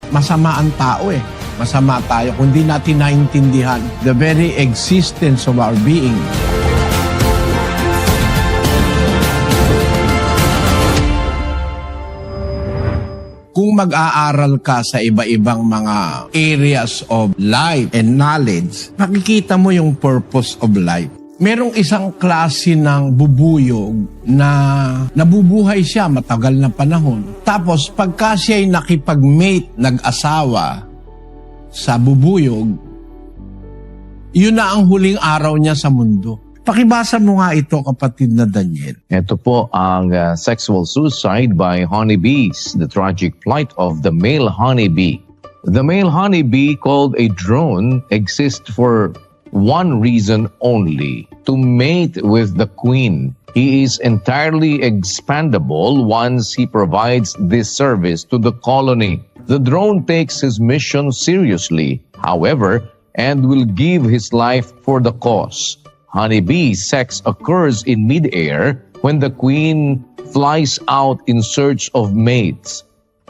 masama ang tao eh. Masama tayo kung di natin naintindihan the very existence of our being. Kung mag-aaral ka sa iba-ibang mga areas of life and knowledge, makikita mo yung purpose of life. Merong isang klase ng bubuyog na nabubuhay siya matagal na panahon. Tapos pagka siya'y nakipag-mate, nag-asawa sa bubuyog, yun na ang huling araw niya sa mundo. Pakibasa mo nga ito, kapatid na Daniel. Ito po ang sexual suicide by honeybees, the tragic plight of the male honeybee. The male honeybee, called a drone, exists for one reason only: to mate with the queen. He is entirely expandable once he provides this service to the colony. The drone takes his mission seriously, however, and will give his life for the cause. Honeybee sex occurs in mid-air when the queen flies out in search of mates.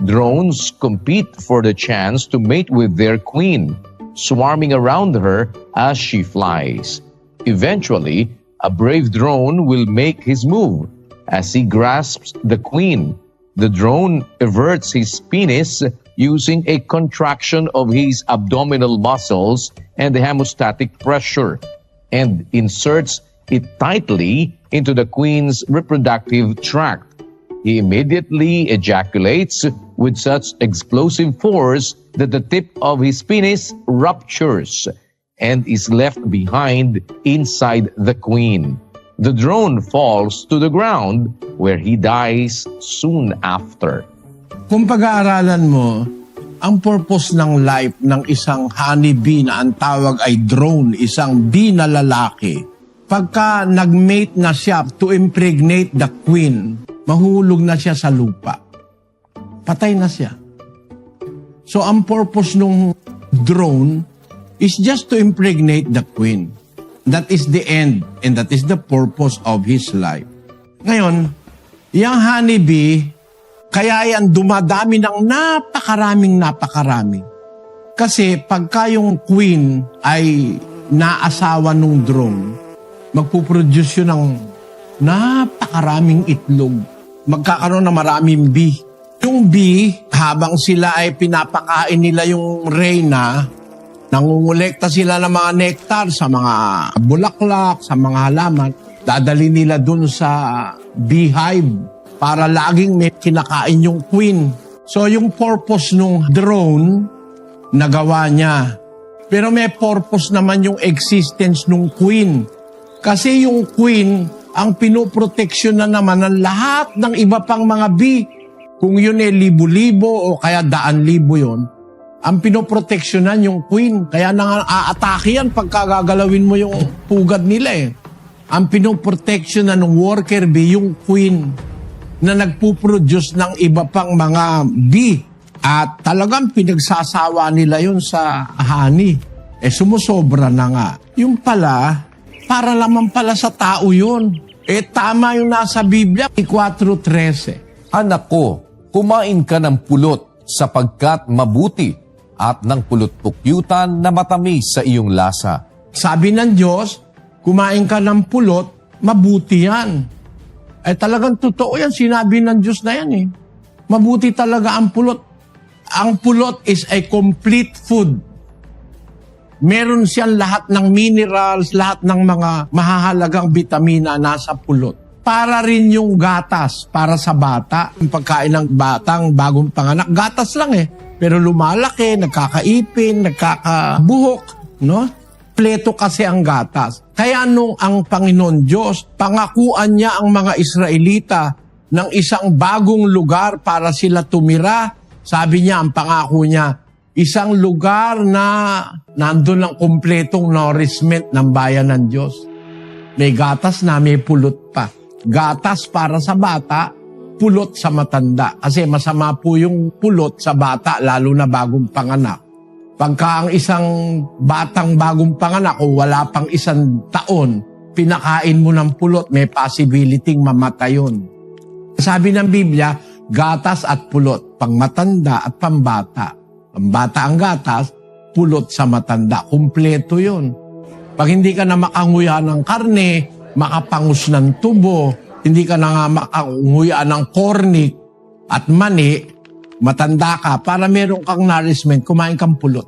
Drones compete for the chance to mate with their queen, swarming around her as she flies. Eventually, a brave drone will make his move. As he grasps the queen, the drone everts his penis using a contraction of his abdominal muscles and the hemostatic pressure, and inserts it tightly into the queen's reproductive tract. He immediately ejaculates with such explosive force that the tip of his penis ruptures and is left behind inside the queen. The drone falls to the ground, where he dies soon after. Kung pag-aaralan mo, ang purpose ng life ng isang honeybee na ang tawag ay drone, isang bee na lalaki, pagka nag-mate na siya to impregnate the queen, mahulog na siya sa lupa. Patay na siya. So ang purpose ng drone is just to impregnate the queen. That is the end and that is the purpose of his life. Ngayon, yung honeybee, kaya yan dumadami ng napakarami. Kasi pagka yung queen ay naasawa nung drone, magpuproduce yun ng napakaraming itlog. Magkakaroon ng maraming bee. Yung bee, habang sila ay pinapakain nila yung reyna, nangungulekta sila ng mga nectar sa mga bulaklak, sa mga halaman, dadali nila dun sa beehive para laging may kinakain yung queen. So yung purpose nung drone, nagawa niya. Pero may purpose naman yung existence nung queen. Kasi yung queen, ang pinoproteksyon na naman ng lahat ng iba pang mga bee. Kung yun ay libo-libo o kaya daan-libo yun, ang pinoproteksyonan yung queen. Kaya nang aatake yan pagka gagalawin mo yung pugad nila eh. Ang pinoproteksyonan ng worker bee, yung queen, na nagpuproduce ng iba pang mga bee. At talagang pinagsasawa nila yun sa honey. Eh sumusobra na nga. Yung pala, para naman pala sa tao yun. Eh tama yung nasa Biblia, 4:13. Anak ko, kumain ka ng pulot sapagkat mabuti at ng pulot-pukyutan na matamis sa iyong lasa. Sabi ng Diyos, kumain ka ng pulot, mabuti yan. Eh talagang totoo yan, sinabi ng Diyos na yan eh. Mabuti talaga ang pulot. Ang pulot is a complete food. Meron siyang lahat ng minerals, lahat ng mga mahahalagang vitamina nasa pulot. Para rin yung gatas, para sa bata. Yung pagkain ng batang bagong panganak, gatas lang eh. Pero lumalaki, nagkakaipin, nagkakabuhok, no? Pleto kasi ang gatas. Kaya nung ang Panginoon Diyos, pangakuan niya ang mga Israelita ng isang bagong lugar para sila tumira. Sabi niya, ang pangako niya, isang lugar na nandun ang kumpletong nourishment ng bayan ng Diyos. May gatas na, may pulot pa. Gatas para sa bata, pulot sa matanda. Kasi masama po yung pulot sa bata, lalo na bagong panganak. Pagka ang isang batang bagong panganak o wala pang 1 taon, pinakain mo ng pulot, may possibility mamatay yun. Sabi ng Biblia, gatas at pulot, pang matanda at pambata. Ang bata ang gatas, pulot sa matanda. Kumpleto yun. Pag hindi ka na makanguya ng karne, makapangus ng tubo, hindi ka na nga makanguya ng kornik at mani, matanda ka, para meron kang nourishment, kumain kang pulot.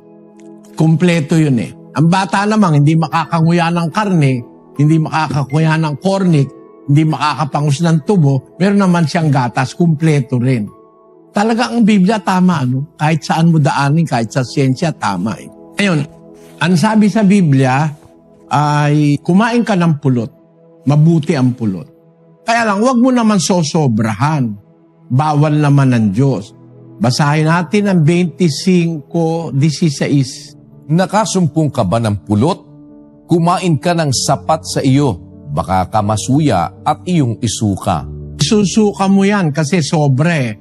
Kumpleto yun eh. Ang bata namang hindi makakanguya ng karne, hindi makakakuya ng kornik, hindi makakapangus ng tubo, meron naman siyang gatas, kumpleto rin. Talaga ang Biblia tama, ano? Kahit saan mo daanin, kahit sa siyensya, tama eh. Ayun, ang sabi sa Biblia ay kumain ka ng pulot, mabuti ang pulot. Kaya lang, huwag mo naman sosobrahan. Bawal naman ng Diyos. Basahin natin ang 25:16. Nakasumpong ka ba ng pulot? Kumain ka ng sapat sa iyo, baka ka masuya at iyong isuka. Susuka mo yan kasi sobre.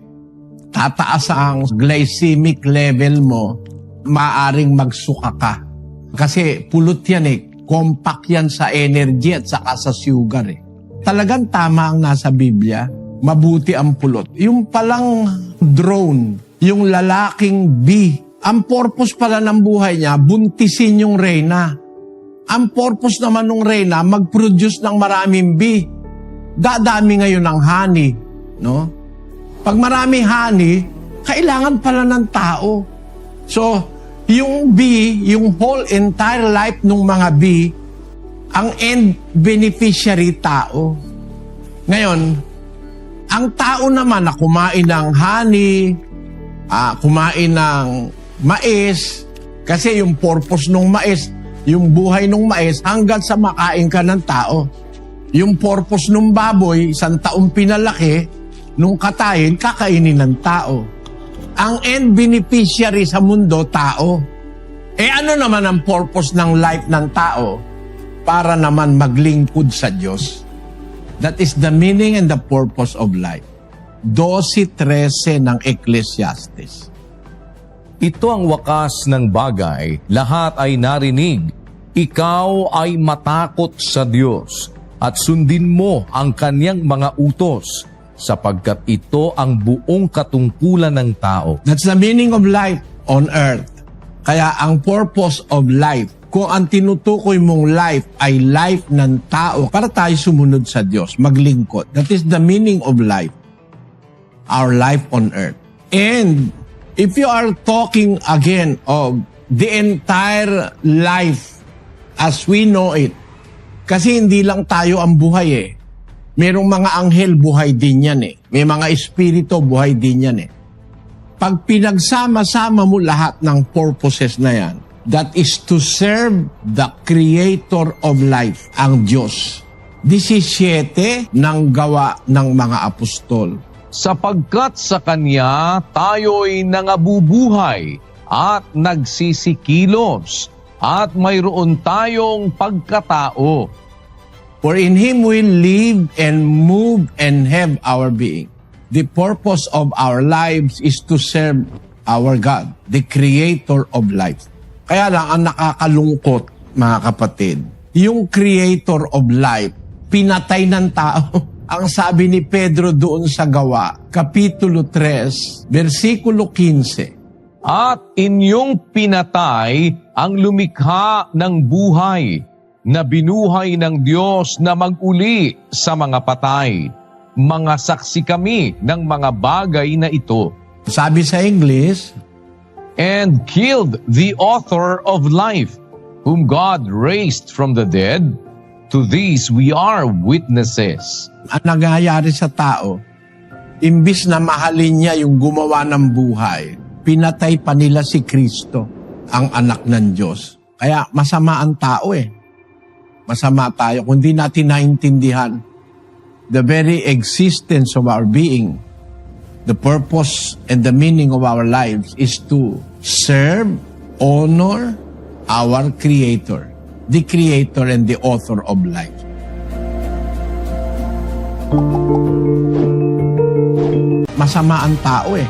Tataas ang glycemic level mo, maaring magsuka ka. Kasi pulot yan eh. Compact yan sa energy at saka sa sugar eh. Talagang tama ang nasa Biblia. Mabuti ang pulot. Yung palang drone, yung lalaking bee, ang purpose pala ng buhay niya, buntisin yung reyna. Ang purpose naman ng reyna, mag-produce ng maraming bee. Dadami ngayon ng honey, no? Pag maraming honey, kailangan pala ng tao. So, yung bee, yung whole entire life ng mga bee, ang end beneficiary tao. Ngayon, ang tao naman na kumain ng honey, kumain ng mais, kasi yung purpose ng mais, yung buhay ng mais, hanggang sa makain ka ng tao. Yung purpose ng baboy, isang taong pinalaki, nung katayin, kakainin ng tao. Ang end beneficiary sa mundo, tao. Ano naman ang purpose ng life ng tao? Para naman maglingkod sa Diyos. That is the meaning and the purpose of life. 12:13 ng Ecclesiastes. Ito ang wakas ng bagay, lahat ay narinig. Ikaw ay matakot sa Diyos at sundin mo ang kanyang mga utos, sapagkat ito ang buong katungkulan ng tao. That's the meaning of life on earth. Kaya ang purpose of life, kung ang tinutukoy mong life ay life ng tao, para tayo sumunod sa Diyos, maglingkod. That is the meaning of life. Our life on earth. And if you are talking again of the entire life as we know it, kasi hindi lang tayo ang buhay eh. Merong mga anghel, buhay din yan eh. May mga espiritu, buhay din yan eh. Pag pinagsama-sama mo lahat ng purposes na yan, that is to serve the Creator of life, ang Diyos. 17 ng gawa ng mga apostol. Sapagkat sa Kanya tayo'y nangabubuhay at nagsisikilos at mayroon tayong pagkatao. For in Him we live and move and have our being. The purpose of our lives is to serve our God, the Creator of life. Kaya lang ang nakakalungkot, mga kapatid, yung Creator of life, pinatay ng tao. Ang sabi ni Pedro doon sa Gawa, Kapitulo 3, versikulo 15. At inyong pinatay ang lumikha ng buhay, na binuhay ng Diyos na mag-uli sa mga patay. Mga saksi kami ng mga bagay na ito. Sabi sa English, And killed the author of life, whom God raised from the dead. To these we are witnesses. ang nangyayari sa tao, imbis na mahalin niya yung gumawa ng buhay, pinatay pa nila si Kristo, ang anak ng Diyos. Kaya masama ang tao eh. Masama tayo kung di natin naintindihan the very existence of our being. The purpose and the meaning of our lives is to serve, honor our Creator, the Creator and the author of life. Masama ang tao eh.